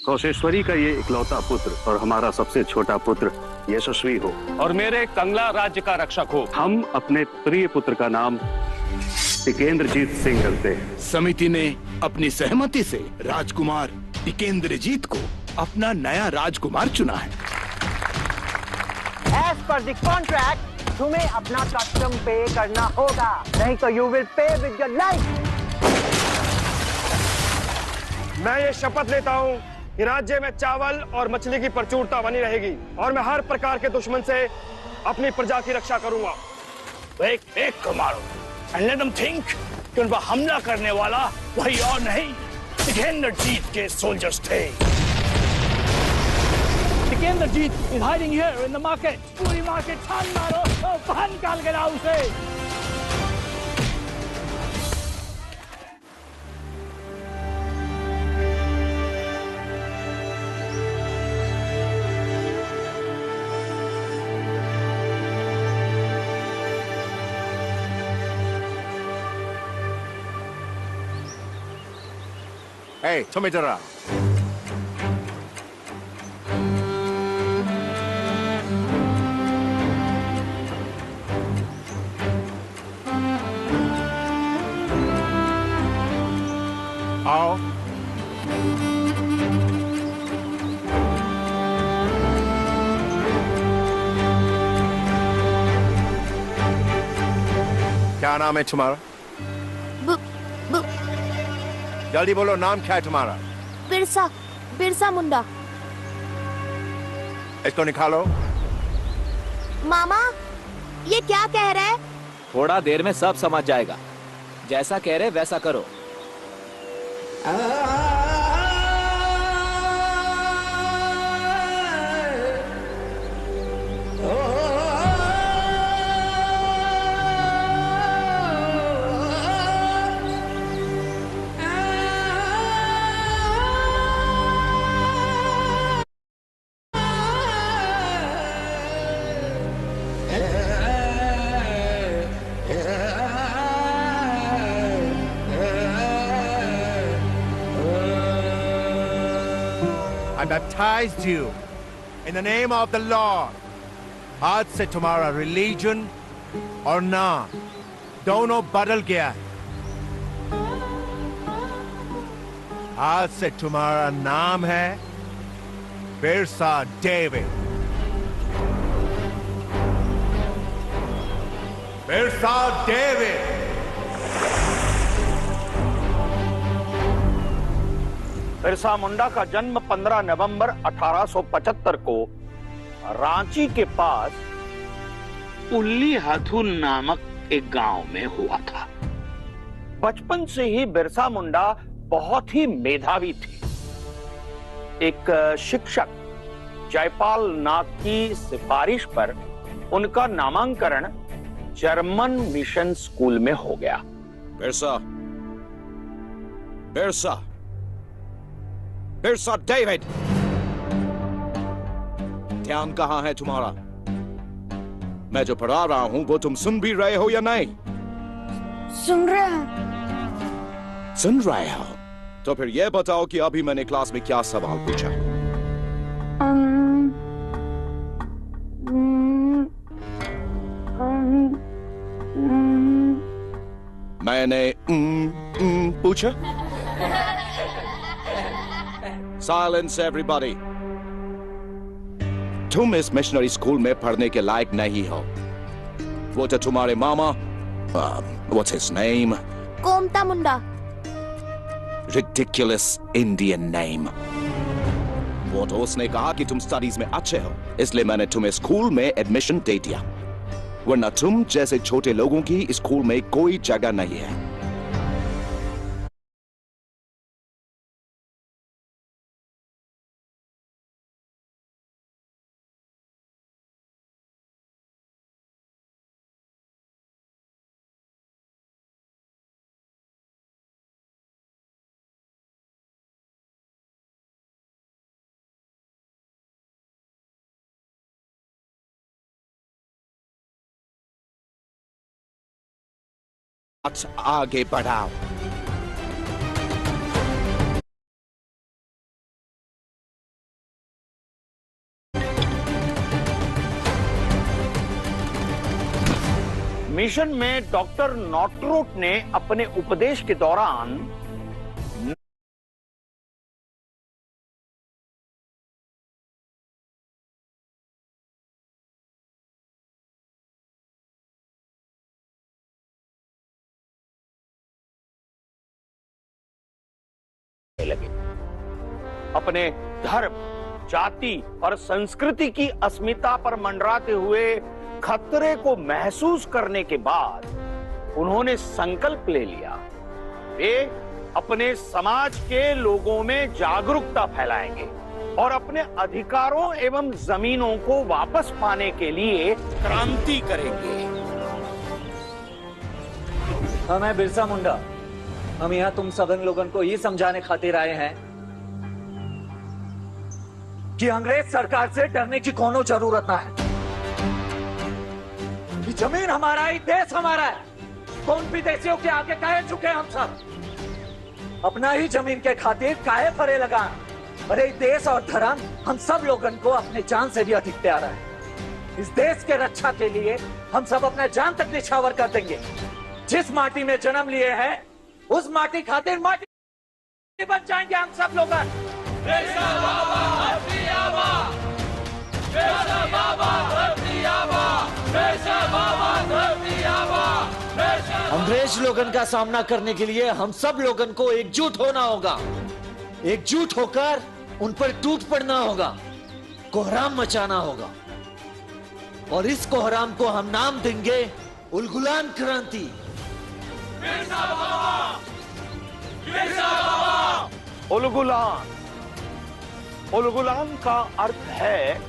कौशेश्वरी का ये इकलौता पुत्र और हमारा सबसे छोटा पुत्र यशस्वी हो और मेरे कंगला राज्य का रक्षक हो। हम अपने प्रिय पुत्र का नाम टिकेंद्रजीत सिंह रखते हैं। समिति ने अपनी सहमति से राजकुमार टिकेंद्रजीत को अपना नया राजकुमार चुना है। As per the contract, तुम्हें अपना कस्टम पे करना होगा, नहीं तो you will pay with your life। मैं ये शपथ लेता हूँ कि राज्य में चावल और मछली की प्रचुरता बनी रहेगी और मैं हर प्रकार के दुश्मन से अपनी प्रजा की रक्षा करूंगा। एक एक को मारो and let them think कि उन पर हमला करने वाला वही और नहीं टिकेंद्रजीत के सोल्जर्स थे। Tikendrajit is hiding here in the market। पूरी मार्केट छान मारो और बाहर निकाल के लाओ उसे। Hey, Tomidara. आओ। क्या नाम है तुम्हारा? जल्दी बोलो, नाम क्या है तुम्हारा? बिरसा, बिरसा मुंडा। इसको निकालो। मामा, ये क्या कह रहे? थोड़ा देर में सब समझ जाएगा। जैसा कह रहे वैसा करो। I baptized you in the name of the Lord. आज से तुम्हारा रिलीजन और नाम दोनों बदल गया है। आज से तुम्हारा नाम है बिरसा डेविड। बिरसा डेविड। बिरसा मुंडा का जन्म 15 नवंबर 1875 को रांची के पास उल्ली हथु नामक एक गांव में हुआ था। बचपन से ही बिरसा मुंडा बहुत ही मेधावी थे। एक शिक्षक जयपाल नाथ की सिफारिश पर उनका नामांकन जर्मन मिशन स्कूल में हो गया। बिरसा, बिरसा, बिरसा डेविड, ध्यान कहां है तुम्हारा? मैं जो पढ़ा रहा हूं वो तुम सुन भी रहे हो या नहीं? सुन रहे हैं। सुन रहे हो? तो फिर यह बताओ कि अभी मैंने क्लास में क्या सवाल पूछा? मैंने पूछा? Silence everybody. तुम इस मिशनरी स्कूल में पढ़ने के लायक नहीं हो। वो तो तुम्हारे मामा, what's his name? कोमता मुंडा। Ridiculous Indian name. वो तो उसने कहा कि तुम स्टडीज में अच्छे हो, इसलिए मैंने तुम्हें स्कूल में एडमिशन दे दिया। वरना तुम जैसे छोटे लोगों की स्कूल में कोई जगह नहीं है। आगे बढ़ाओ। एडिशन में डॉक्टर नॉटरूट ने अपने उपदेश के दौरान लगे। अपने धर्म, जाति और संस्कृति की अस्मिता पर मंडराते हुए खतरे को महसूस करने के बाद उन्होंने संकल्प ले लिया, वे अपने समाज के लोगों में जागरूकता फैलाएंगे और अपने अधिकारों एवं जमीनों को वापस पाने के लिए क्रांति करेंगे। मैं बिरसा मुंडा, हम यहाँ तुम सबन लोगों को ये समझाने खातिर आए हैं कि अंग्रेज सरकार से डरने की कोनो जरूरत ना है। ये जमीन हमारा है, देश हमारा है। कौन विदेशियों के आगे काहे झुके हम सब? अपना ही जमीन के खातिर काहे फरे लगा? अरे देश और धर्म हम सब लोगों को अपने जान से भी अधिक प्यारा है। इस देश के रक्षा के लिए हम सब अपना जान तक निछावर कर देंगे। जिस माटी में जन्म लिए हैं उस माटी खातिर माटी बन जाएंगे हम सब लोग। अंग्रेज लोगन का सामना करने के लिए हम सब लोगन को एकजुट होना होगा। एकजुट होकर उन पर टूट पड़ना होगा, कोहराम मचाना होगा। और इस कोहराम को हम नाम देंगे उलगुलान क्रांति। उलगुलान, उलगुलान का अर्थ है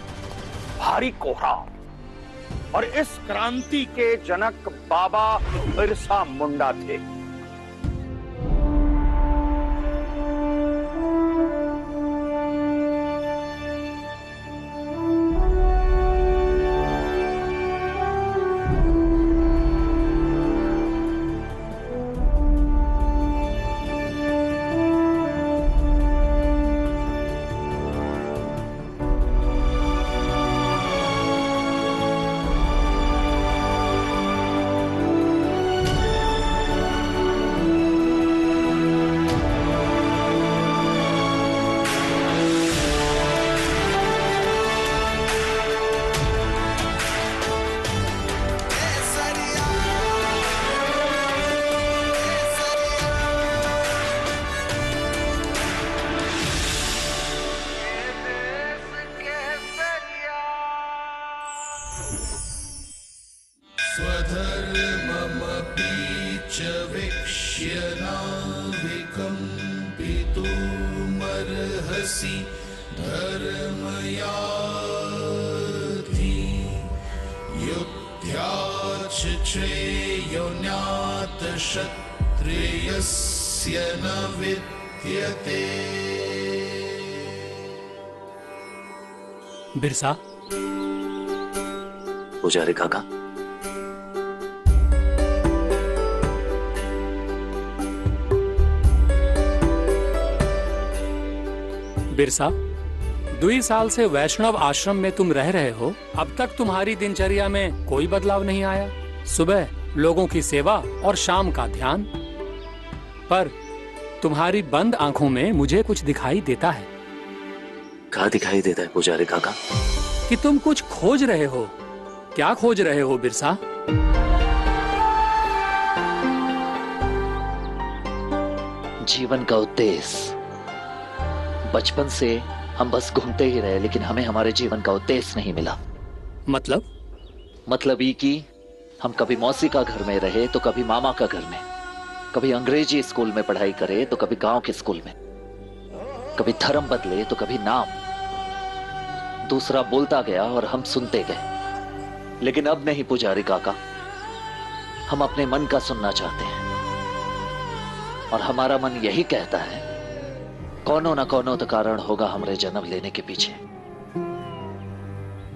भारी कोहराम और इस क्रांति के जनक बाबा बिरसा मुंडा थे। बिरसा, पुजारी काका, बिरसा, 2 साल से वैष्णव आश्रम में तुम रह रहे हो। अब तक तुम्हारी दिनचर्या में कोई बदलाव नहीं आया। सुबह लोगों की सेवा और शाम का ध्यान, पर तुम्हारी बंद आंखों में मुझे कुछ दिखाई देता है। क्या दिखाई देता है पुजारी काका? कि तुम कुछ खोज रहे हो। क्या खोज रहे हो बिरसा? जीवन का उद्देश्य। बचपन से हम बस घूमते ही रहे, लेकिन हमें हमारे जीवन का उद्देश्य नहीं मिला। मतलब ये कि हम कभी मौसी का घर में रहे तो कभी मामा का घर में, कभी अंग्रेजी स्कूल में पढ़ाई करे तो कभी गांव के स्कूल में, कभी धर्म बदले तो कभी नाम। दूसरा बोलता गया और हम सुनते गए। लेकिन अब नहीं पुजारी काका, हम अपने मन का सुनना चाहते हैं। और हमारा मन यही कहता है, कोनो न कोनो तो कारण होगा हमारे जन्म लेने के पीछे,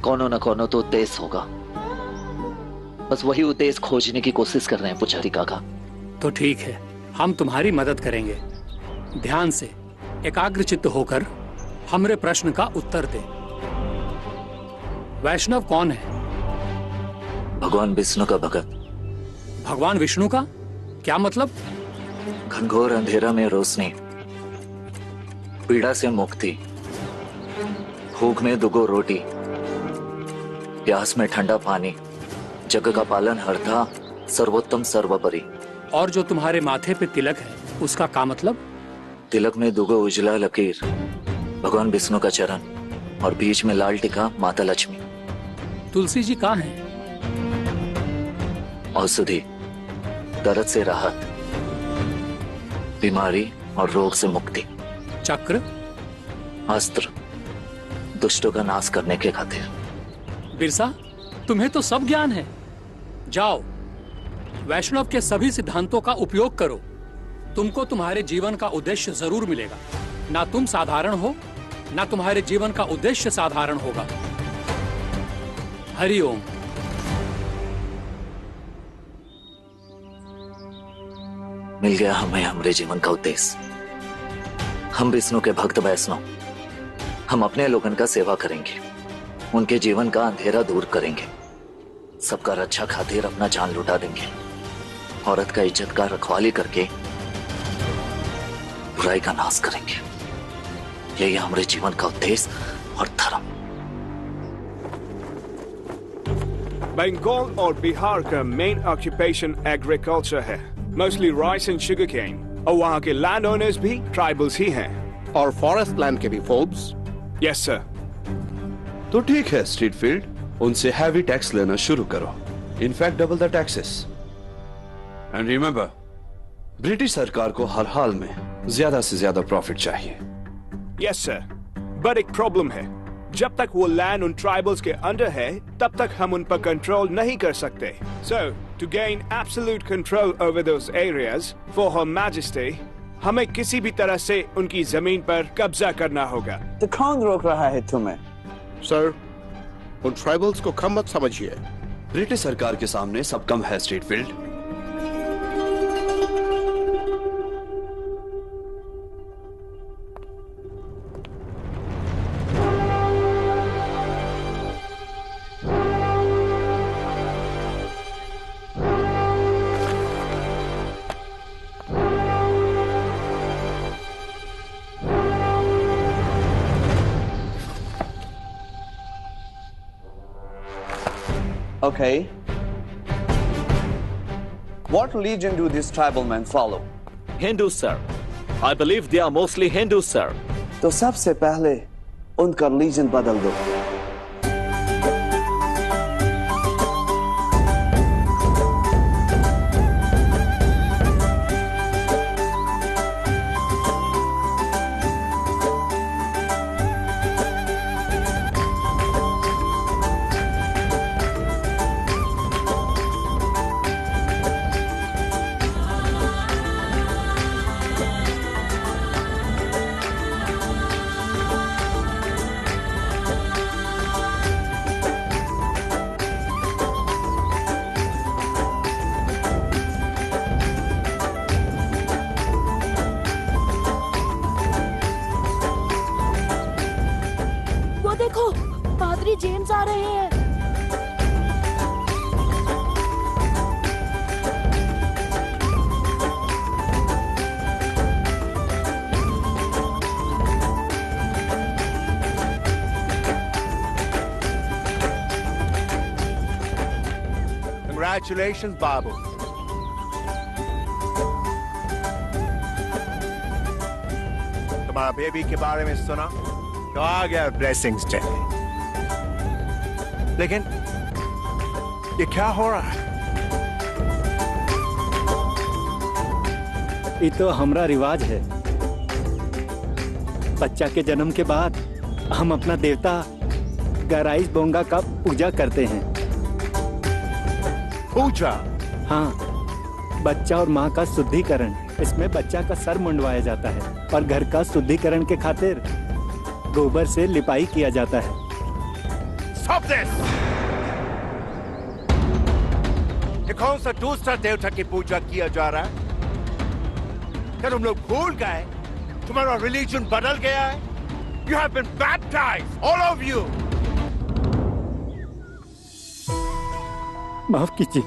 कोनो न कोनो तो उद्देश्य होगा। बस वही उद्देश्य खोजने की कोशिश कर रहे हैं पुजारी काका। तो ठीक है, हम तुम्हारी मदद करेंगे। ध्यान से, एकाग्रचित्त होकर हमरे प्रश्न का उत्तर दे। वैष्णव कौन है? भगवान विष्णु का भगत, भगवान विष्णु का क्या मतलब? घनघोर अंधेरा में रोशनी, पीड़ा से मुक्ति, भूख में दुगो रोटी, प्यास में ठंडा पानी, जग का पालन हरता, सर्वोत्तम सर्वोपरि। और जो तुम्हारे माथे पे तिलक है उसका क्या मतलब? तिलक में दुगो उजला लकीर, भगवान विष्णु का चरण, और बीच में लाल टिका माता लक्ष्मी। तुलसी जी कहाँ हैं? औषधि, दर्द से राहत, बीमारी और रोग से मुक्ति। चक्र, अस्त्र, दुष्टों का नाश करने के खातिर। बिरसा, तुम्हें तो सब ज्ञान है। जाओ, वैष्णव के सभी सिद्धांतों का उपयोग करो। तुमको तुम्हारे जीवन का उद्देश्य जरूर मिलेगा। ना तुम साधारण हो, ना तुम्हारे जीवन का उद्देश्य साधारण होगा। हरि ओम। मिल गया हमें हमारे जीवन का उद्देश्य। हम विष्णु के भक्त वैष्णव, हम अपने लोगन का सेवा करेंगे, उनके जीवन का अंधेरा दूर करेंगे, सबका रक्षा खातिर अपना जान लुटा देंगे, औरत का इज्जत का रखवाली करके बुराई का नाश करेंगे। यही हमारे जीवन का उद्देश्य और धर्म। बंगाल और बिहार का मेन ऑक्यूपेशन एग्रीकल्चर है, mostly rice and sugarcane, और वहाँ के लैंड ओनर्स भी ट्राइबल्स ही हैं। और फॉरेस्ट लैंड के भी फोर्ब्स? Yes sir. तो ठीक है स्ट्रीटफील्ड, उनसे हैवी टैक्स लेना शुरू करो। In fact double the taxes. And remember, British सरकार को हर हाल में ज्यादा से ज्यादा प्रॉफिट चाहिए। यस सर, बट एक प्रॉब्लम है। जब तक वो लैंड उन ट्राइबल्स के अंडर है, तब तक हम उन पर कंट्रोल नहीं कर सकते। So to gain absolute control over those areas for her majesty, हमें किसी भी तरह से उनकी जमीन पर कब्जा करना होगा। तो कौन रोक रहा है तुम्हें? सर, उन ट्राइबल्स को कम मत समझिए। ब्रिटिश सरकार के सामने सब कम है Streatfield. Okay. What religion do these tribal men follow? Hindus, sir. I believe they are mostly Hindus, sir. तो सबसे पहले उनका रिलीजन बदल दो। देखो, पादरी जेम्स आ रहे हैं। Congratulations, बाबू। तुम्हारा बेबी के बारे में सुना तो आ गया ब्लेसिंग्स डे। लेकिन ये क्या हो रहा है? ये तो हमारा रिवाज है। बच्चा के जन्म के बाद हम अपना देवता गराइस बोंगा का पूजा करते हैं। पूजा? हाँ, बच्चा और माँ का शुद्धिकरण। इसमें बच्चा का सर मुंडवाया जाता है और घर का शुद्धिकरण के खातिर गोबर से लिपाई किया जाता है। Stop this! ये कौन सा दूसरा देवता की पूजा किया जा रहा है? क्या तुम लोग भूल गए? तुम्हारा रिलीजन बदल गया है? You have been baptized, all of you. माफ कीजिए,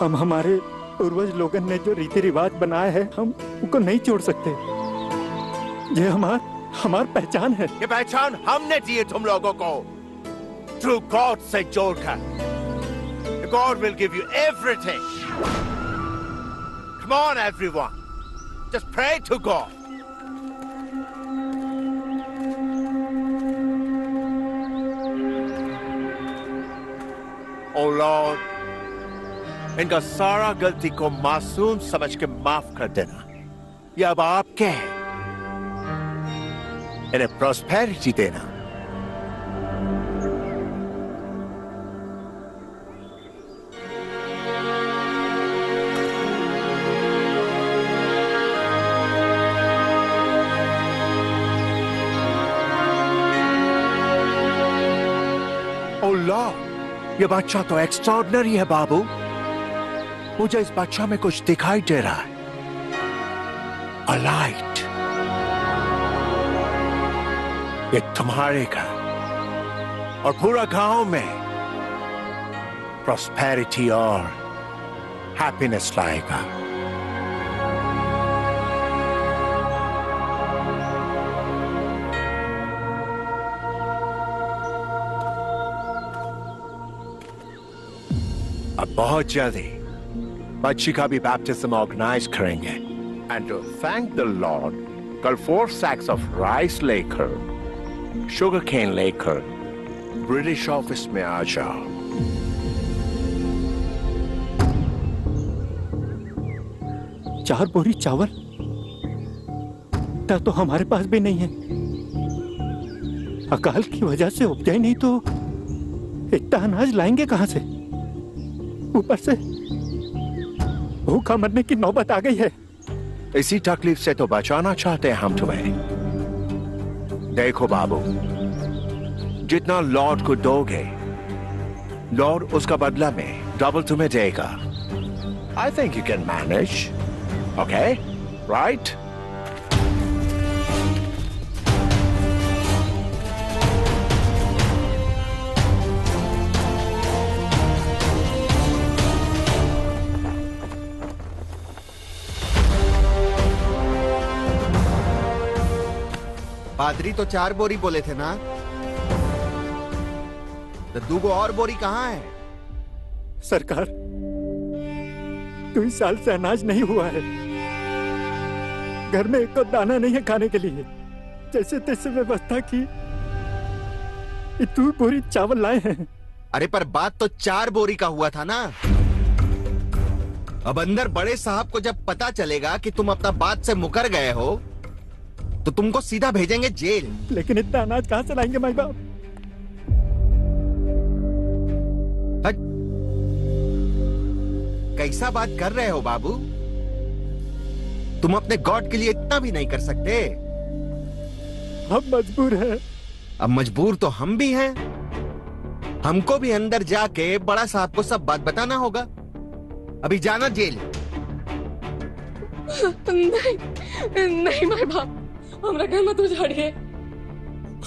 हम हमारे पूर्वज लोगन ने जो रीति रिवाज बनाए हैं हम उनको नहीं छोड़ सकते। ये हमार पहचान है। ये पहचान हमने दी है तुम लोगों को, थ्रू गॉड से जोड़कर। God will give you everything. Come on, everyone. Just pray to God. Oh Lord, इनका सारा गलती को मासूम समझ के माफ कर देना। ये अब आपके हैं। इन्हें प्रॉस्पेरिटी देना। Oh Lord, ये बच्चा तो एक्स्ट्राऑर्डिनरी है बाबू। मुझे इस बच्चा में कुछ दिखाई दे रहा है। A light. ये तुम्हारे घर और पूरा गांव में प्रॉस्पेरिटी और हैप्पीनेस लाएगा। अब बहुत जल्दी बच्ची का भी बैप्टिज्म ऑर्गेनाइज करेंगे। And to thank the lord, कल 4 sacks ऑफ राइस लेकर, शुगर केन लेकर ब्रिटिश ऑफिस में आ जाओ। 4 बोरी चावल तो हमारे पास भी नहीं है। अकाल की वजह से उपजाई नहीं तो इतना अनाज लाएंगे कहां से? ऊपर से भूखा मरने की नौबत आ गई है। इसी तकलीफ से तो बचाना चाहते हैं हम तुम्हें। देखो बाबू, जितना लॉर्ड को दोगे, लॉर्ड उसका बदला में डबल तुम्हें देगा। I think you can manage. Okay, right? पादरी तो 4 बोरी बोले थे ना? दद्दू को और बोरी कहाँ है? सरकार, 2 साल से अनाज नहीं हुआ है। घर में एक दाना नहीं है खाने के लिए। जैसे तैसे व्यवस्था की 2 बोरी चावल लाए हैं। अरे पर बात तो 4 बोरी का हुआ था ना। अब अंदर बड़े साहब को जब पता चलेगा कि तुम अपना बात से मुकर गए हो तो तुमको सीधा भेजेंगे जेल। लेकिन इतना अनाज कहां से लाएंगे माई बाप? कैसा बात कर रहे हो बाबू? तुम अपने गॉड के लिए इतना भी नहीं कर सकते। हम मजबूर हैं। अब मजबूर तो हम भी हैं। हमको भी अंदर जाके बड़ा साहब को सब बात बताना होगा। अभी जाना जेल। नहीं माय बाप, हमरा घर मत उजाड़िए।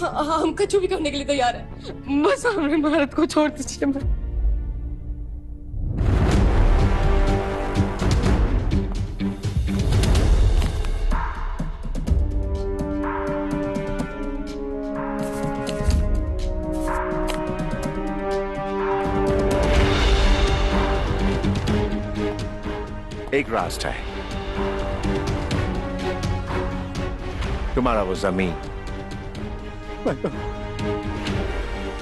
हम कछु भी करने के लिए तैयार है। बस हमारे भारत को छोड़ दीजिए। एक रास्ता है, तुम्हारा वो जमीन।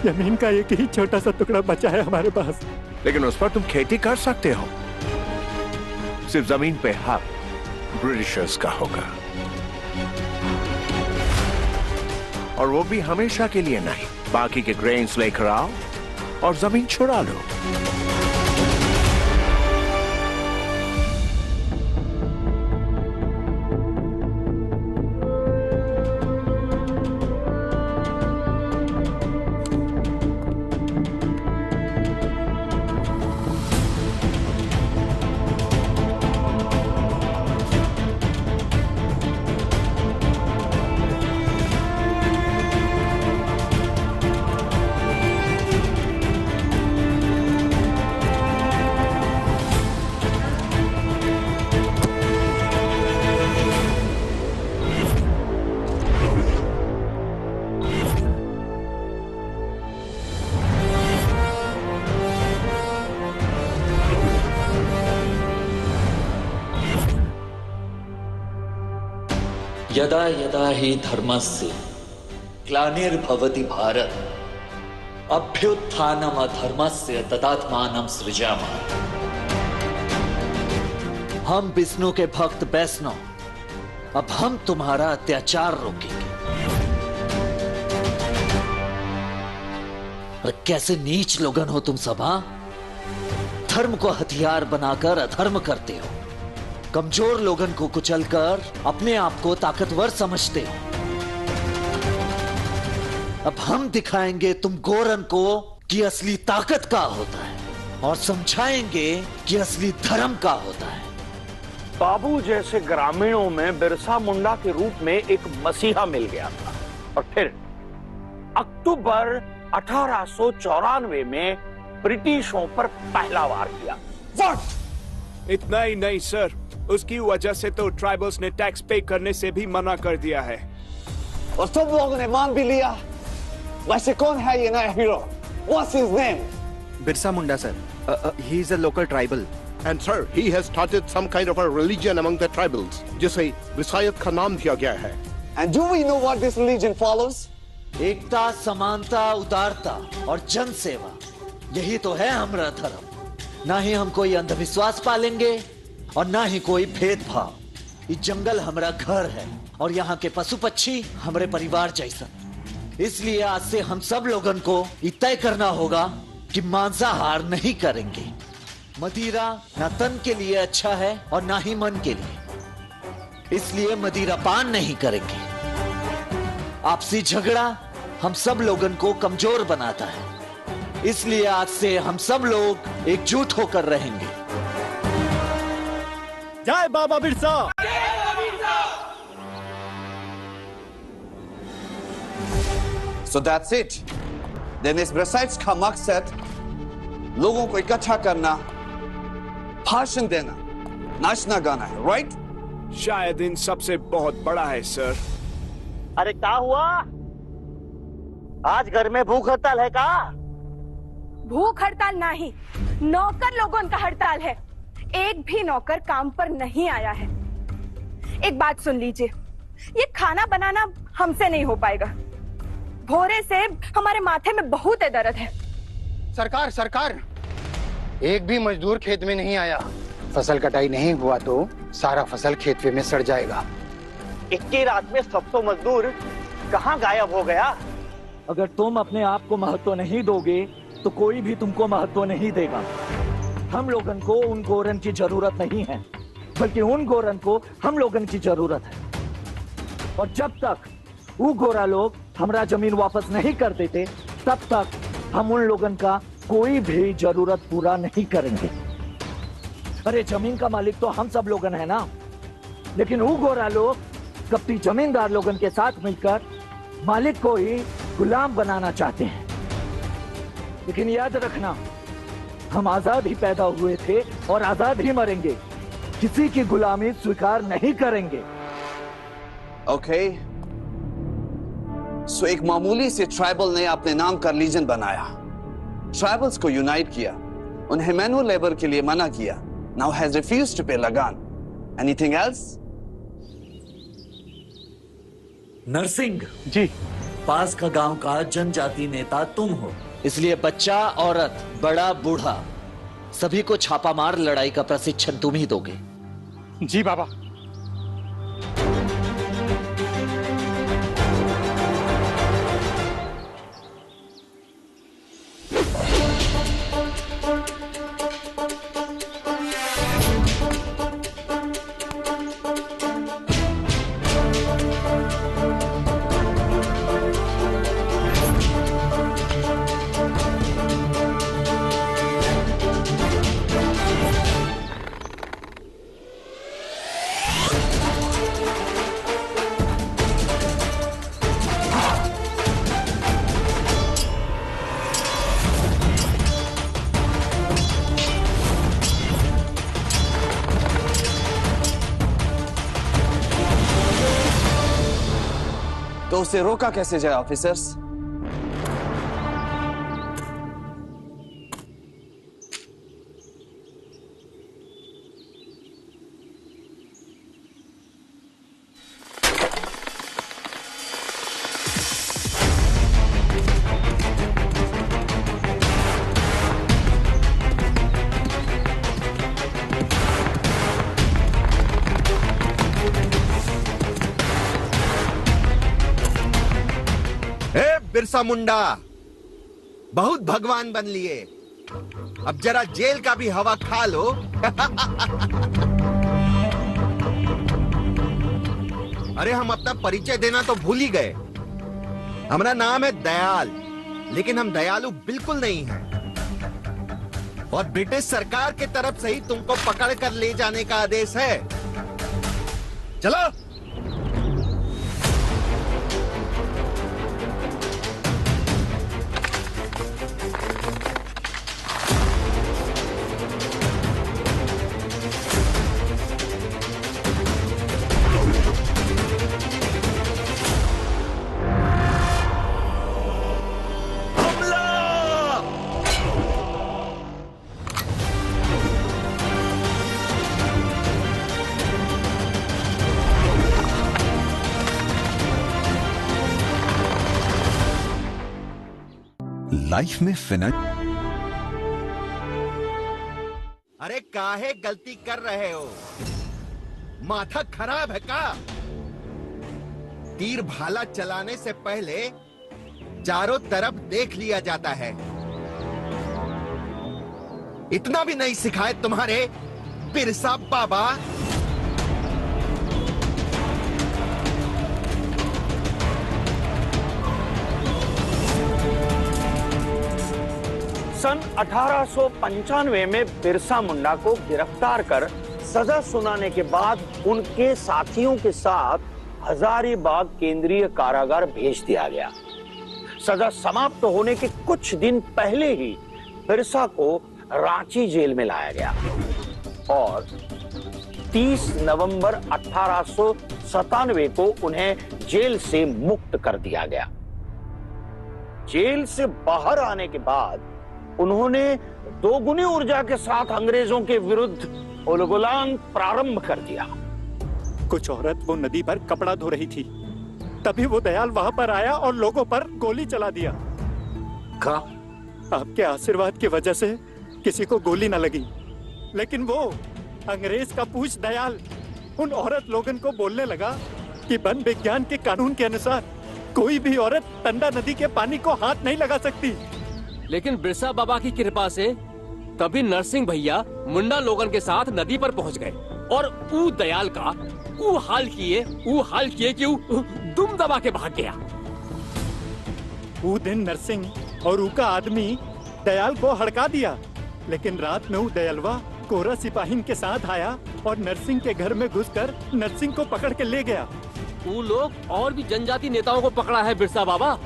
जमीन का एक ही छोटा सा टुकड़ा बचा है हमारे पास। लेकिन उस पर तुम खेती कर सकते हो। सिर्फ जमीन पे हक ब्रिटिशर्स का होगा, और वो भी हमेशा के लिए नहीं। बाकी के ग्रेन्स लेकर आओ और जमीन छुड़ा लो। यदा यदा हि धर्मस्य ग्लानिर्भवति भारत अभ्युत्थानम अधर्मस्य तदात्मानं सृजामः। हम विष्णु के भक्त वैष्णव, अब हम तुम्हारा अत्याचार रोकेंगे। और कैसे नीच लोगन हो तुम सब, हाँ? धर्म को हथियार बनाकर अधर्म करते हो, कमजोर लोगन को कुचलकर अपने आप को ताकतवर समझते हो। अब हम दिखाएंगे तुम गोरन को कि असली ताकत का होता है और समझाएंगे कि असली धर्म का होता है। बाबू जैसे ग्रामीणों में बिरसा मुंडा के रूप में एक मसीहा मिल गया था और फिर अक्टूबर 1894 में ब्रिटिशों पर पहला वार किया। What? इतना ही नहीं सर, उसकी वजह से तो ट्राइबल्स ने टैक्स पे करने से भी मना कर दिया है और सब लोगों ने मान भी लिया। वैसे कौन है ये नया hero? What's his name? Birsa Munda sir, he is a local tribal. And sir, he has started some kind of a religion among the tribals, जिसे विसायत का नाम दिया गया है। And do we know what this religion follows? एकता, समानता, उदारता और जन सेवा, यही तो है हमारा धर्म। ना ही हम कोई अंधविश्वास पालेंगे और ना ही कोई भेदभाव। ये जंगल हमारा घर है और यहाँ के पशु पक्षी हमारे परिवार जैसा। इसलिए आज से हम सब लोगन को ये तय करना होगा कि मांसाहार नहीं करेंगे। मदिरा ना तन के लिए अच्छा है और ना ही मन के लिए, इसलिए मदिरा पान नहीं करेंगे। आपसी झगड़ा हम सब लोगन को कमजोर बनाता है, इसलिए आज से हम सब लोग एकजुट होकर रहेंगे। जय बाबा Birsa. So that's it. Then इस ब्रसाइट्स का मकसद लोगों को इकट्ठा करना, भाषण देना, नाचना गाना है, राइट? शायद इन सबसे बहुत बड़ा है सर। अरे क्या हुआ? आज घर में भूख हड़ताल है का? भूख हड़ताल नहीं, नौकर लोगों का हड़ताल है। एक भी नौकर काम पर नहीं आया है। एक बात सुन लीजिए, ये खाना बनाना हमसे नहीं हो पाएगा। भोरे से हमारे माथे में बहुत दर्द है। सरकार, एक भी मजदूर खेत में नहीं आया। फसल कटाई नहीं हुआ तो सारा फसल खेत में सड़ जाएगा। 21 रात में 700 मजदूर कहाँ गायब हो गया? अगर तुम अपने आप को महत्व नहीं दोगे तो कोई भी तुमको महत्व नहीं देगा। हम लोगन को उन गोरन की जरूरत नहीं है, बल्कि उन गोरन को हम लोगन की जरूरत है। और जब तक वो गोरा लोग हमारा जमीन वापस नहीं कर देते, तब तक हम उन लोगन का कोई भी जरूरत पूरा नहीं करेंगे। अरे जमीन का मालिक तो हम सब लोगन है ना, लेकिन वो गोरा लोग कपटी जमींदार लोगन के साथ मिलकर मालिक को ही गुलाम बनाना चाहते हैं। लेकिन याद रखना, हम आजाद ही पैदा हुए थे और आजाद ही मरेंगे। किसी की गुलामी स्वीकार नहीं करेंगे। ओके, सो एक मामूली से ट्राइबल ने अपने नाम का रिलीजन बनाया, ट्राइबल्स को यूनाइट किया, उन्हें मैनुअल लेबर के लिए मना किया, now has refused to pay lagaan. Anything else? Narsingh ji, पास का गांव का जनजाति नेता तुम हो, इसलिए बच्चा, औरत, बड़ा, बूढ़ा सभी को छापामार लड़ाई का प्रशिक्षण तुम ही दोगे। जी बाबा। तो उसे रोका कैसे जाए ऑफिसर्स? बिरसा मुंडा, बहुत भगवान बन लिए। अब जरा जेल का भी हवा खा लो। अरे हम अपना परिचय देना तो भूल ही गए। हमारा नाम है दयाल, लेकिन हम दयालु बिल्कुल नहीं हैं। और ब्रिटिश सरकार की तरफ से ही तुमको पकड़ कर ले जाने का आदेश है। चलो। लाइफ में अरे काहे गलती कर रहे हो? माथा खराब है का? तीर भाला चलाने से पहले चारों तरफ देख लिया जाता है। इतना भी नहीं सिखाए तुम्हारे बिरसा बाबा? सन 1895 में बिरसा मुंडा को गिरफ्तार कर सजा सुनाने के बाद उनके साथियों के साथ हजारीबाग केंद्रीय कारागार भेज दिया गया। सजा समाप्त होने के कुछ दिन पहले ही बिरसा को रांची जेल में लाया गया और 30 नवंबर 1897 को उन्हें जेल से मुक्त कर दिया गया। जेल से बाहर आने के बाद उन्होंने दोगुनी ऊर्जा के साथ अंग्रेजों के विरुद्ध उलगुलान प्रारंभ कर दिया। कुछ औरत वो नदी पर कपड़ा धो रही थी, तभी वो दयाल वहां पर आया और लोगों पर गोली चला दिया। आपके आशीर्वाद की वजह से किसी को गोली न लगी, लेकिन वो अंग्रेज का पूछ दयाल उन औरत लोगन को बोलने लगा कि वन विज्ञान के कानून के अनुसार कोई भी औरत टंडा नदी के पानी को हाथ नहीं लगा सकती। लेकिन बिरसा बाबा की कृपा से तभी नरसिंह भैया मुंडा लोगन के साथ नदी पर पहुंच गए और ऊ दयाल का ऊ हाल किए कि दुम दबा के भाग गया। वो दिन नरसिंह और ऊ का आदमी दयाल को हड़का दिया, लेकिन रात में वो दयालवा कोरा सिपाहीन के साथ आया और नरसिंह के घर में घुसकर नरसिंह को पकड़ के ले गया। वो लोग और भी जनजाति नेताओं को पकड़ा है बिरसा बाबा।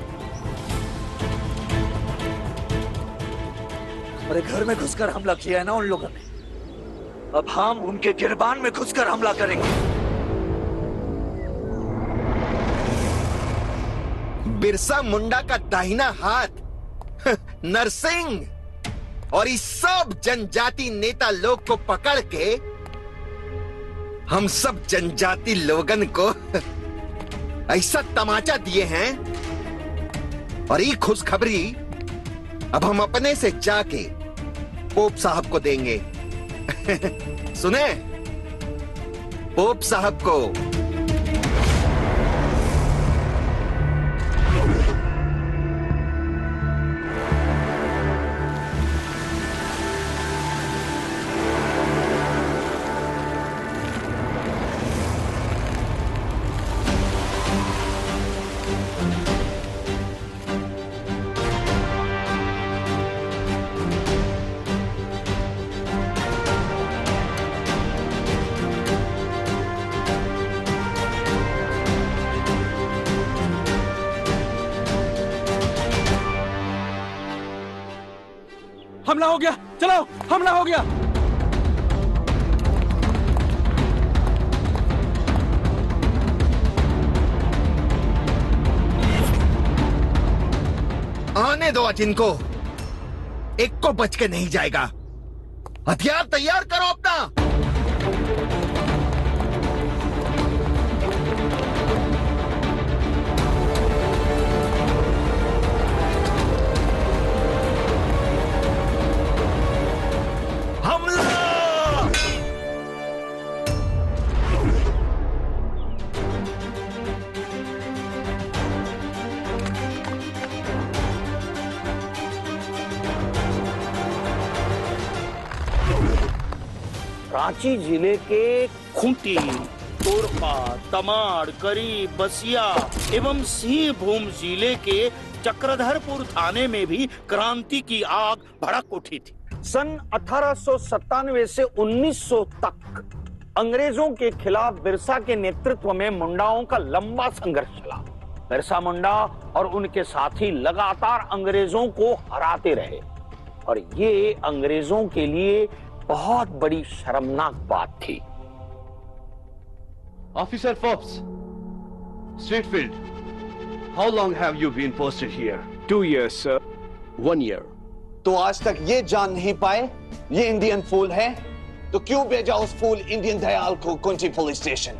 हमारे घर में घुसकर हमला किया है ना उन लोगों ने, अब हम उनके गिरबान में घुसकर हमला करेंगे। बिरसा मुंडा का दाहिना हाथ नरसिंह और इस सब जनजाति नेता लोग को पकड़ के हम सब जनजाति लोगन को ऐसा तमाचा दिए हैं। और ये खुशखबरी अब हम अपने से जाके पोप साहब को देंगे। सुने पोप साहब को। हमला हो गया, चलो हमला हो गया। आने दो जिनको, एक को बच के नहीं जाएगा। हथियार तैयार करो अपना। रांची जिले के खूंटी, तोरपा, तमाड़, करीब, बसिया एवं सिंहभूम जिले के चक्रधरपुर थाने में भी क्रांति की आग भड़क उठी थी। सन 1897 से 1900 तक अंग्रेजों के खिलाफ बिरसा के नेतृत्व में मुंडाओं का लंबा संघर्ष चला। बिरसा मुंडा और उनके साथी लगातार अंग्रेजों को हराते रहे और ये अंग्रेजों के लिए बहुत बड़ी शर्मनाक बात थी। Officer Forbes, Streetfield, how long have you been posted here? 2 years, sir. 1 year. तो आज तक ये जान नहीं पाए ये इंडियन फूल है, तो क्यों भेजा उस फूल इंडियन दयाल को Kunti police station?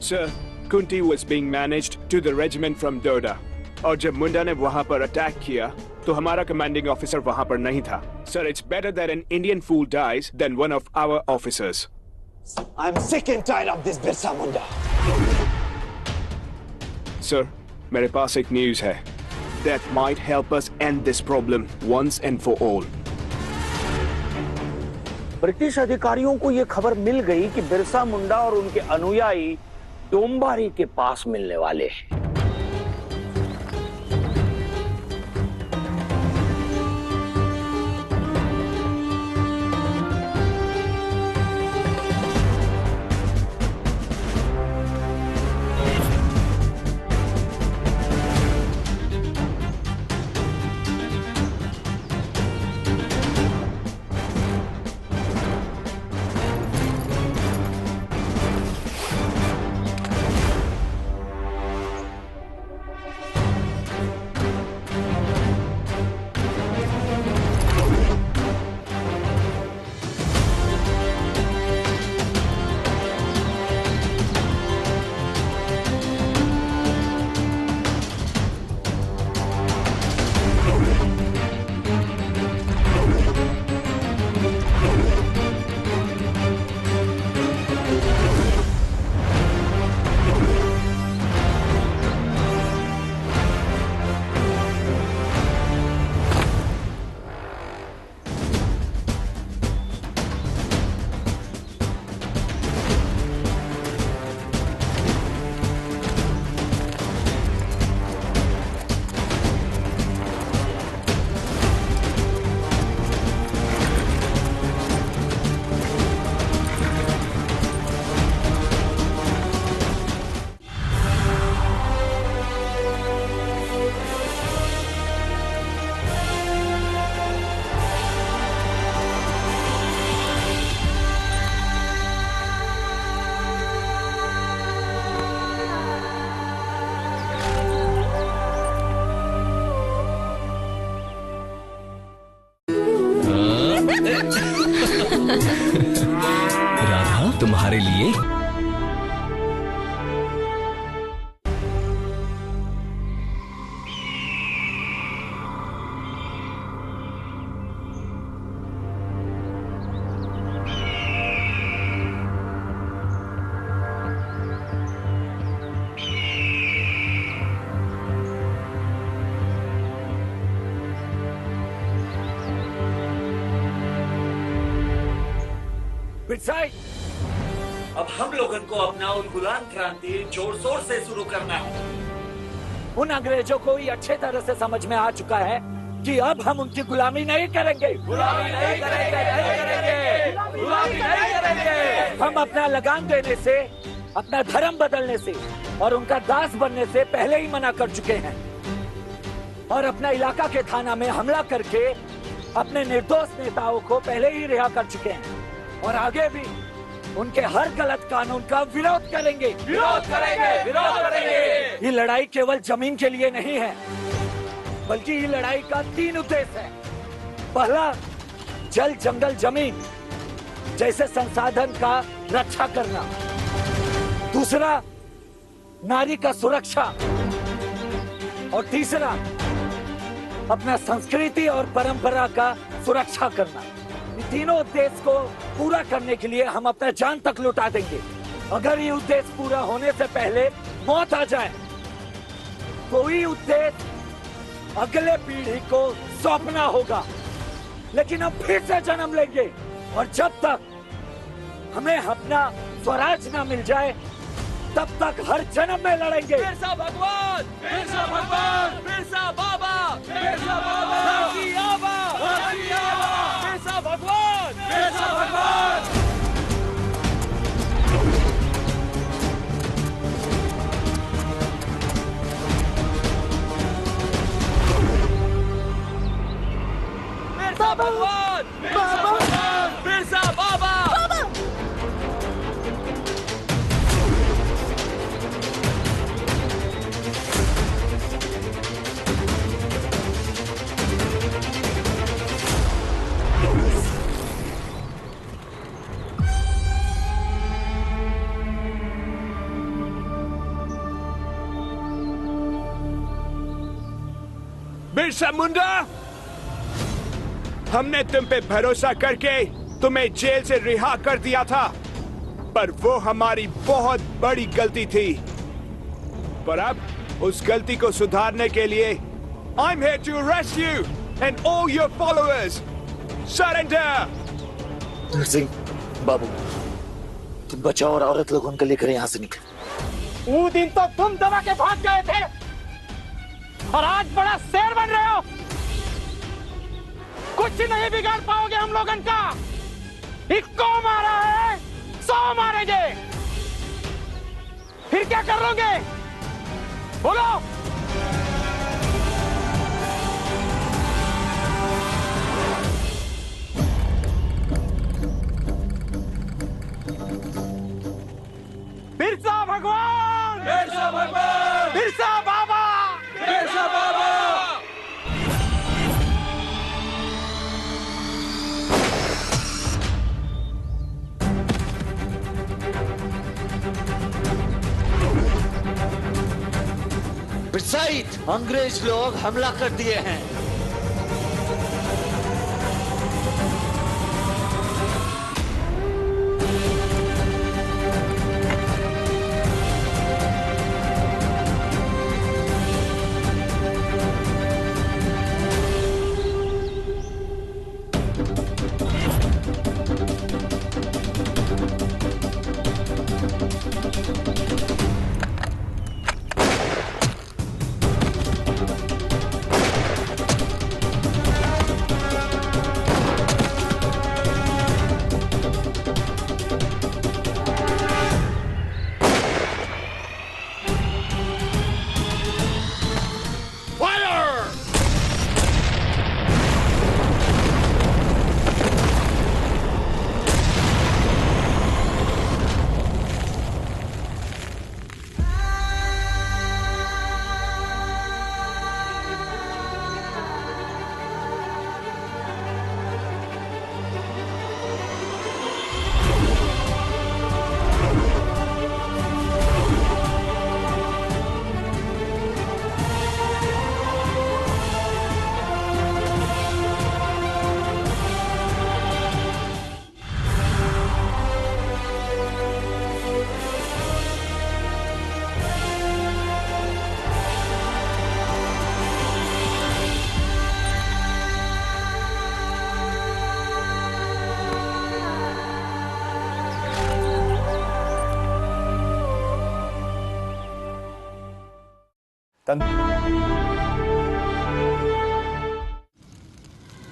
Sir, Kunti was being managed to the regiment from Doda. और जब मुंडा ने वहां पर अटैक किया तो हमारा कमांडिंग ऑफिसर वहां पर नहीं था। Sir, it's better that an Indian fool dies than one of our officers. I'm sick and tired of this Birsa Munda. Sir, मेरे पास एक न्यूज़ है that might help us end this problem once and for all. British अधिकारियों को यह खबर मिल गई कि बिरसा मुंडा और उनके अनुयायी डोंबारी के पास मिलने वाले हैं। राधा तुम्हारे लिए अब हम लोगों को अपना उन्मूलन क्रांति जोर शोर से शुरू करना है। उन अंग्रेजों को ये अच्छे तरह से समझ में आ चुका है कि अब हम उनकी गुलामी नहीं करेंगे, गुलामी नहीं करेंगे, गुलामी नहीं करेंगे। हम अपना लगान देने से, अपना धर्म बदलने से और उनका दास बनने से पहले ही मना कर चुके हैं और अपना इलाका के थाना में हमला करके अपने निर्दोष नेताओं को पहले ही रिहा कर चुके हैं और आगे भी उनके हर गलत कानून का विरोध करेंगे, विरोध करेंगे, विरोध करेंगे। ये लड़ाई केवल जमीन के लिए नहीं है, बल्कि ये लड़ाई का 3 उद्देश्य है। पहला, जल जंगल जमीन जैसे संसाधन का रक्षा करना। दूसरा, नारी का सुरक्षा। और तीसरा, अपना संस्कृति और परंपरा का सुरक्षा करना। इन तीनों उद्देश्य को पूरा करने के लिए हम अपना जान तक लुटा देंगे। अगर ये उद्देश्य पूरा होने से पहले मौत आ जाए तो ये उद्देश्य अगले पीढ़ी को सौंपना होगा, लेकिन हम फिर से जन्म लेंगे और जब तक हमें अपना स्वराज न मिल जाए तब तक हर जन्म में लड़ेंगे। बिरसा भगवान, बिरसा भगवान, बिरसा बाबा, बिरसा बाबा, राजी आबा, राजी आबा, बिरसा भगवान, बिरसा भगवान। बिरसा भगवान, बिरसा भगवान, बिरसा बाबा। बिरसा मुंडा, हमने तुम पे भरोसा करके तुम्हें जेल से रिहा कर दिया था, पर वो हमारी बहुत बड़ी गलती थी। पर अब उस गलती को सुधारने के लिए I'm here to arrest you and all your followers. Surrender. Narasimha बाबू, तुम बचाओ और औरत लोगों को लेकर यहाँ से निकलो। वो दिन तो तुम दबा के भाग गए थे और आज बड़ा शेर बन रहे हो। कुछ नहीं बिगाड़ पाओगे हम लोगन का। इसको मारा है 100 मारेंगे। फिर क्या कर लोगे? बोलो। बिरसा भगवान, बिरसा भगवान, बिरसा बाबा, बिरसा बाबा। बिरसाइट, अंग्रेज लोग हमला कर दिए हैं।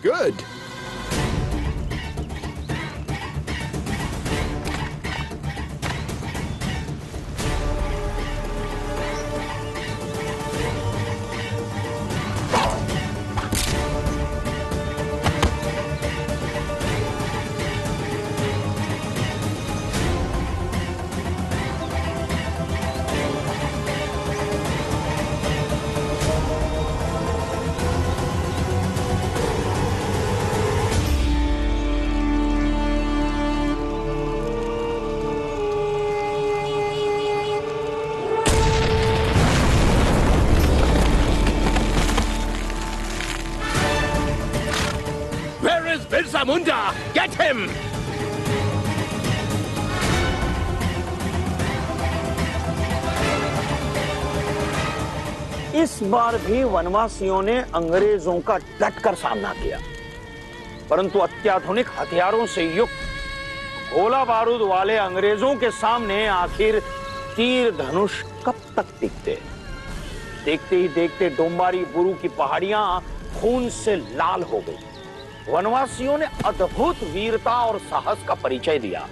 Good. Birsa Munda! Get him! इस बार भी वनवासियों ने अंग्रेजों का डटकर सामना किया, परंतु अत्याधुनिक हथियारों से युक्त गोला बारूद वाले अंग्रेजों के सामने आखिर तीर धनुष कब तक टिकते? देखते ही देखते डोंबारी बुरू की पहाड़ियां खून से लाल हो गई। वनवासियों ने अद्भुत वीरता और साहस का परिचय दिया।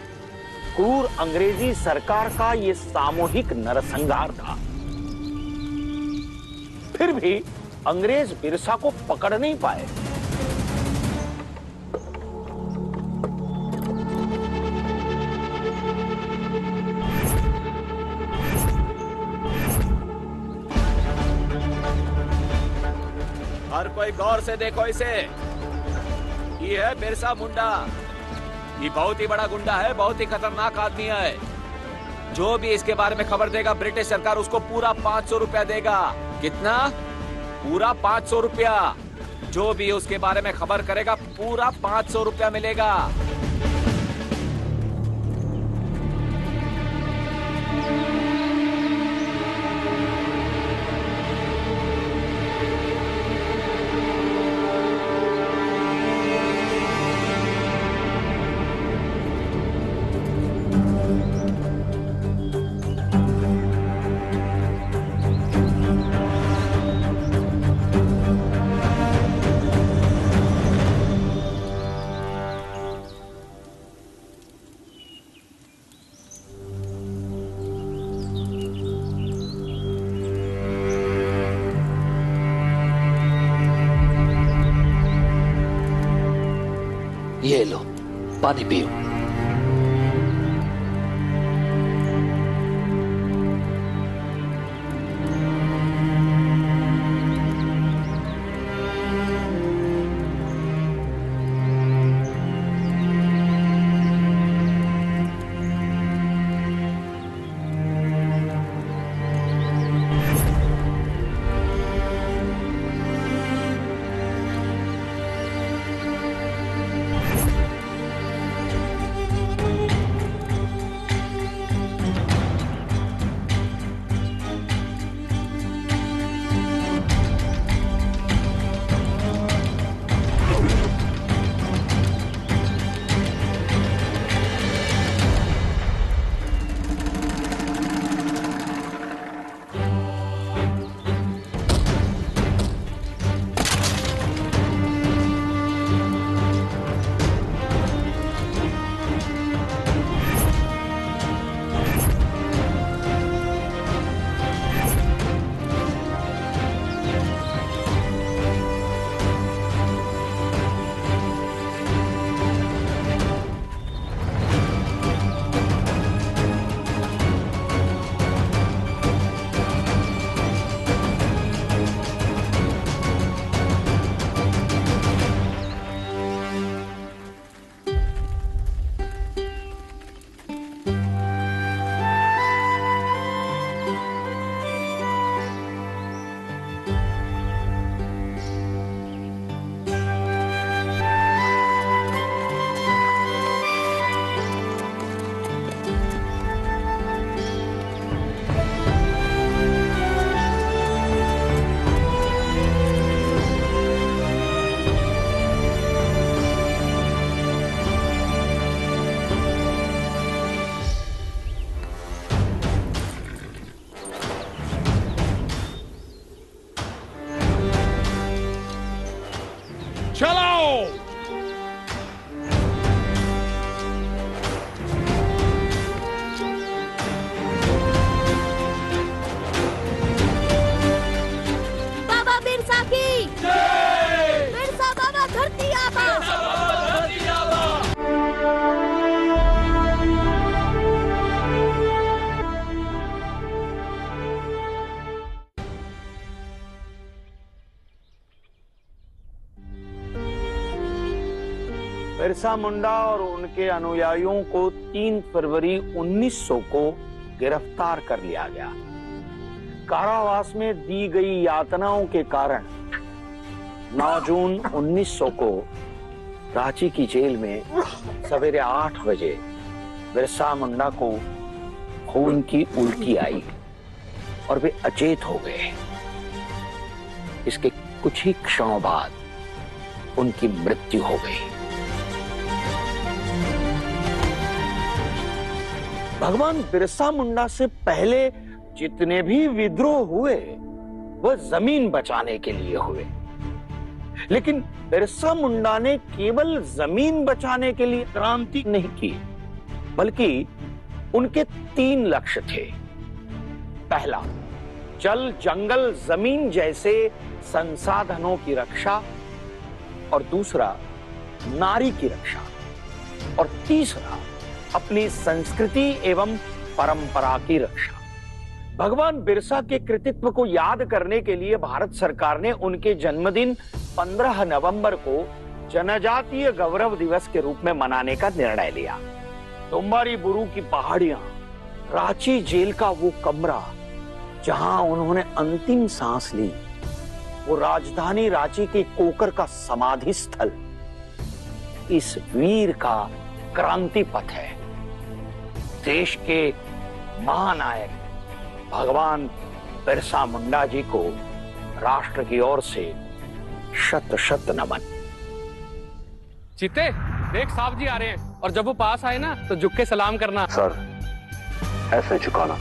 क्रूर अंग्रेजी सरकार का यह सामूहिक नरसंहार था। फिर भी अंग्रेज बिरसा को पकड़ नहीं पाए। हर कोई गौर से देखो इसे। ये है बिरसा मुंडा। ये बहुत ही बड़ा गुंडा है, बहुत ही खतरनाक आदमी है। जो भी इसके बारे में खबर देगा ब्रिटिश सरकार उसको पूरा 500 रुपया देगा। कितना? पूरा 500 रुपया। जो भी उसके बारे में खबर करेगा पूरा 500 रुपया मिलेगा। ये लो, पानी पियो। बिरसा मुंडा और उनके अनुयायियों को 3 फरवरी 1900 को गिरफ्तार कर लिया गया। कारावास में दी गई यातनाओं के कारण 9 जून 1900 को रांची की जेल में सवेरे 8 बजे बिरसा मुंडा को खून की उल्टी आई और वे अचेत हो गए। इसके कुछ ही क्षणों बाद उनकी मृत्यु हो गई। भगवान बिरसा मुंडा से पहले जितने भी विद्रोह हुए वह जमीन बचाने के लिए हुए, लेकिन बिरसा मुंडा ने केवल जमीन बचाने के लिए क्रांति नहीं की, बल्कि उनके 3 लक्ष्य थे। पहला, जल जंगल जमीन जैसे संसाधनों की रक्षा, और दूसरा, नारी की रक्षा, और तीसरा, अपनी संस्कृति एवं परंपरा की रक्षा। भगवान बिरसा के कृतित्व को याद करने के लिए भारत सरकार ने उनके जन्मदिन 15 नवंबर को जनजातीय गौरव दिवस के रूप में मनाने का निर्णय लिया। तुम्बारी बुरू की पहाड़ियां, रांची जेल का वो कमरा जहां उन्होंने अंतिम सांस ली, वो राजधानी रांची के कोकर का समाधि स्थल इस वीर का क्रांति पथ है। देश के महानायक भगवान बिरसा मुंडा जी को राष्ट्र की ओर से शत शत नमन। चित्ते, देख साहब जी आ रहे हैं, और जब वो पास आए ना तो झुक के सलाम करना। सर, ऐसे झुकाना।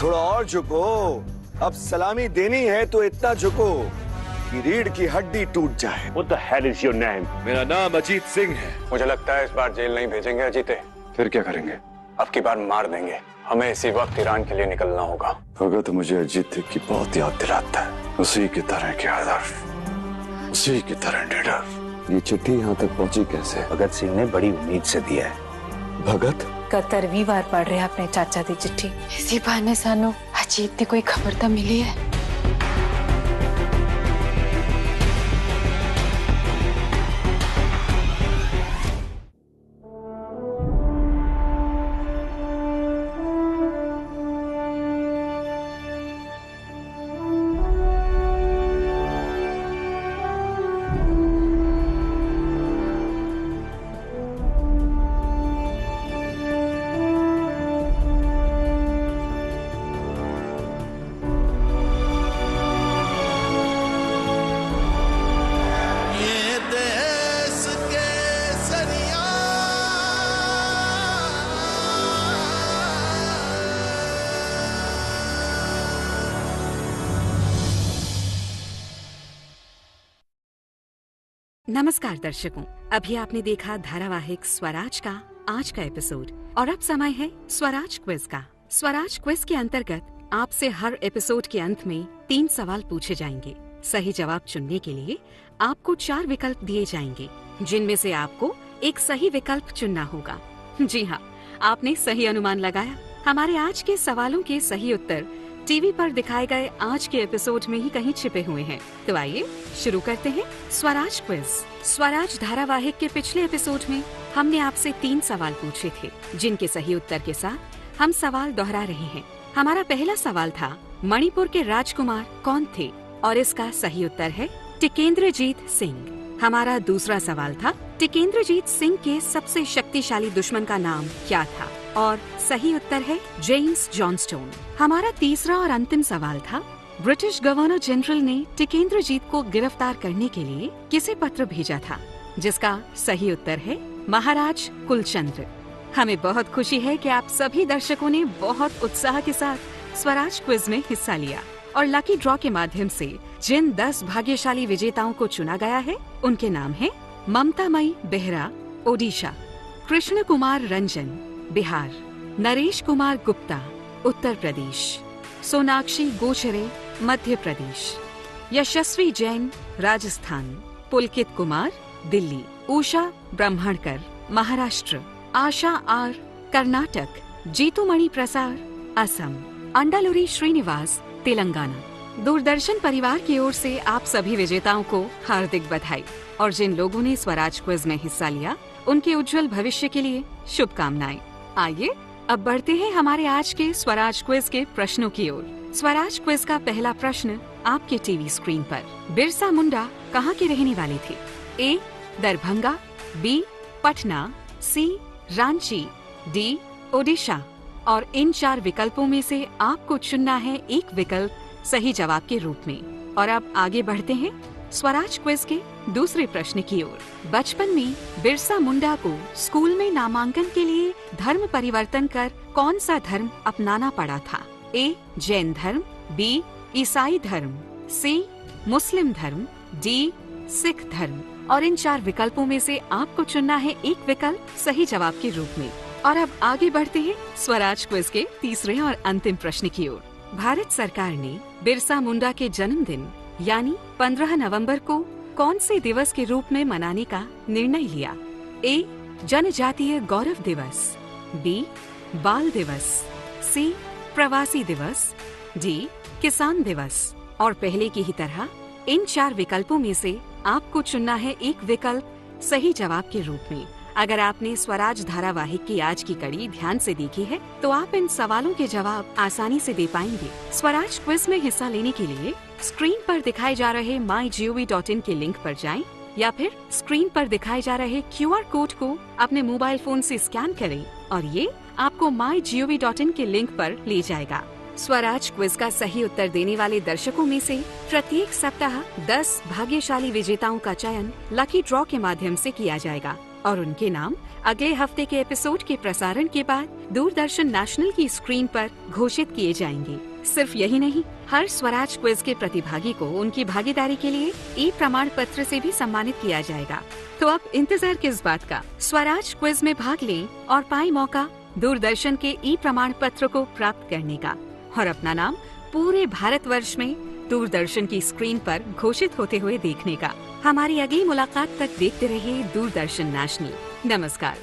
थोड़ा और झुको। अब सलामी देनी है तो इतना झुको कि रीढ़ की हड्डी टूट जाए। What the hell is your name? मेरा नाम अजीत सिंह है। मुझे लगता है इस बार जेल नहीं भेजेंगे अजीते। फिर क्या करेंगे? अब की बार मार देंगे। हमें इसी वक्त ईरान के लिए निकलना होगा। भगत मुझे अजीत की बहुत याद दिलाता है। उसी की तरह के आदर्श, उसी की तरह निडर। ये चिट्ठी यहाँ तक पहुँची कैसे? भगत सिंह ने बड़ी उम्मीद से दिया है। भगत 71वीं बार पढ़ रहे अपने चाचा दी चिट्ठी। इसी बहाने सानू अजीत की कोई खबर तो मिली है। नमस्कार दर्शकों, अभी आपने देखा धारावाहिक स्वराज का आज का एपिसोड, और अब समय है स्वराज क्विज का। स्वराज क्विज के अंतर्गत आपसे हर एपिसोड के अंत में 3 सवाल पूछे जाएंगे। सही जवाब चुनने के लिए आपको 4 विकल्प दिए जाएंगे, जिनमें से आपको एक सही विकल्प चुनना होगा। जी हाँ, आपने सही अनुमान लगाया। हमारे आज के सवालों के सही उत्तर टीवी पर दिखाए गए आज के एपिसोड में ही कहीं छिपे हुए हैं। तो आइए शुरू करते हैं स्वराज क्विज। स्वराज धारावाहिक के पिछले एपिसोड में हमने आपसे 3 सवाल पूछे थे, जिनके सही उत्तर के साथ हम सवाल दोहरा रहे हैं। हमारा पहला सवाल था, मणिपुर के राजकुमार कौन थे, और इसका सही उत्तर है टिकेंद्रजीत सिंह। हमारा दूसरा सवाल था, टिकेंद्रजीत सिंह के सबसे शक्तिशाली दुश्मन का नाम क्या था, और सही उत्तर है जेम्स जॉनस्टोन। हमारा तीसरा और अंतिम सवाल था, ब्रिटिश गवर्नर जनरल ने टिकेंद्रजीत को गिरफ्तार करने के लिए किसे पत्र भेजा था, जिसका सही उत्तर है महाराज कुलचंद्र। हमें बहुत खुशी है कि आप सभी दर्शकों ने बहुत उत्साह के साथ स्वराज क्विज में हिस्सा लिया, और लकी ड्रॉ के माध्यम से जिन 10 भाग्यशाली विजेताओं को चुना गया है, उनके नाम है ममतामयी बेहरा, ओडिशा; कृष्ण कुमार रंजन, बिहार; नरेश कुमार गुप्ता, उत्तर प्रदेश; सोनाक्षी गोचरे, मध्य प्रदेश; यशस्वी जैन, राजस्थान; पुलकित कुमार, दिल्ली; उषा ब्रह्मणकर, महाराष्ट्र; आशा आर, कर्नाटक; जीतूमणि प्रसाद, असम; अंडालुरी श्रीनिवास, तेलंगाना। दूरदर्शन परिवार की ओर से आप सभी विजेताओं को हार्दिक बधाई, और जिन लोगों ने स्वराज क्विज में हिस्सा लिया, उनके उज्जवल भविष्य के लिए शुभकामनाएं। आइए अब बढ़ते हैं हमारे आज के स्वराज क्विज के प्रश्नों की ओर। स्वराज क्विज का पहला प्रश्न आपके टीवी स्क्रीन पर। बिरसा मुंडा कहाँ के रहने वाले थे? ए, दरभंगा; बी, पटना; सी, रांची; डी, ओडिशा। और इन 4 विकल्पों में से आपको चुनना है एक विकल्प सही जवाब के रूप में। और अब आगे बढ़ते हैं स्वराज क्विज के दूसरे प्रश्न की ओर। बचपन में बिरसा मुंडा को स्कूल में नामांकन के लिए धर्म परिवर्तन कर कौन सा धर्म अपनाना पड़ा था? ए. जैन धर्म, बी. ईसाई धर्म, सी. मुस्लिम धर्म, डी. सिख धर्म। और इन 4 विकल्पों में से आपको चुनना है एक विकल्प सही जवाब के रूप में। और अब आगे बढ़ते हैं स्वराज क्विज के तीसरे और अंतिम प्रश्न की ओर। भारत सरकार ने बिरसा मुंडा के जन्मदिन यानी 15 नवंबर को कौन से दिवस के रूप में मनाने का निर्णय लिया? ए. जनजातीय गौरव दिवस, बी. बाल दिवस, सी. प्रवासी दिवस, डी. किसान दिवस। और पहले की ही तरह इन 4 विकल्पों में से आपको चुनना है एक विकल्प सही जवाब के रूप में। अगर आपने स्वराज धारावाहिक की आज की कड़ी ध्यान से देखी है तो आप इन सवालों के जवाब आसानी से दे पाएंगे। स्वराज क्विज में हिस्सा लेने के लिए स्क्रीन पर दिखाए जा रहे mygov.in के लिंक पर जाएं या फिर स्क्रीन पर दिखाए जा रहे QR कोड को अपने मोबाइल फोन से स्कैन करें और ये आपको mygov.in के लिंक पर ले जाएगा। स्वराज क्विज का सही उत्तर देने वाले दर्शकों में से प्रत्येक सप्ताह 10 भाग्यशाली विजेताओं का चयन लकी ड्रॉ के माध्यम से किया जाएगा और उनके नाम अगले हफ्ते के एपिसोड के प्रसारण के बाद दूरदर्शन नेशनल की स्क्रीन पर घोषित किए जाएंगे। सिर्फ यही नहीं, हर स्वराज क्विज के प्रतिभागी को उनकी भागीदारी के लिए ई प्रमाण पत्र से भी सम्मानित किया जाएगा। तो अब इंतजार किस बात का? स्वराज क्विज में भाग लें और पाएं मौका दूरदर्शन के ई प्रमाण पत्र को प्राप्त करने का और अपना नाम पूरे भारतवर्ष में दूरदर्शन की स्क्रीन पर घोषित होते हुए देखने का। हमारी अगली मुलाकात तक देखते रहिए दूरदर्शन नेशनल। नमस्कार।